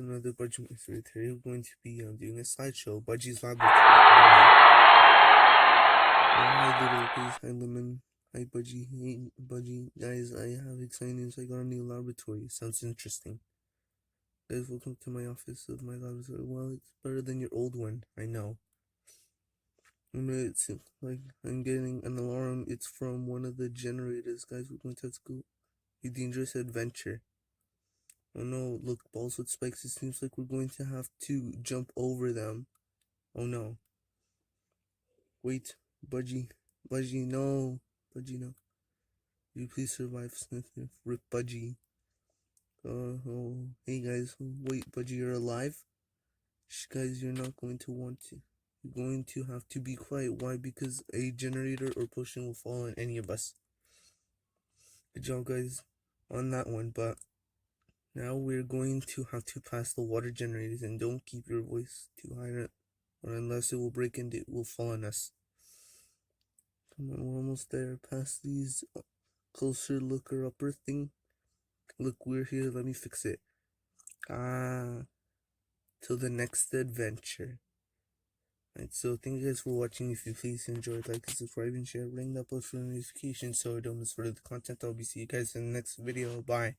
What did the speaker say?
to another Budgie mystery. Today we're going to be doing a slideshow, Budgie's Laboratory. Hi little guys, hi Lemon, hi Budgie, hey Budgie. Guys, I have exciting news. I got a new laboratory. Sounds interesting. Guys, welcome to my office of my laboratory. Well, it's better than your old one, I know. It's like I'm getting an alarm. It's from one of the generators. Guys, we're going to have to go a dangerous adventure. Oh no, look, balls with spikes. It seems like we're going to have to jump over them. Oh no. Wait, Budgie, no. Budgie, no. You please survive, Sniffer. Rip Budgie. Oh, hey guys. Wait, Budgie, you're alive? Shh, guys, you're not going to want to. You're going to have to be quiet. Why? Because a generator or potion will fall on any of us. Good job, guys, on that one, but now we're going to have to pass the water generators, and don't keep your voice too high, or unless it will break and it will fall on us. Come on, we're almost there. Past these closer looker upper thing. Look, we're here. Let me fix it. Till the next adventure. Alright, so thank you guys for watching. If you please enjoyed, like, subscribe, and share. Ring that bell for notifications so I don't miss further content. I'll be seeing you guys in the next video. Bye.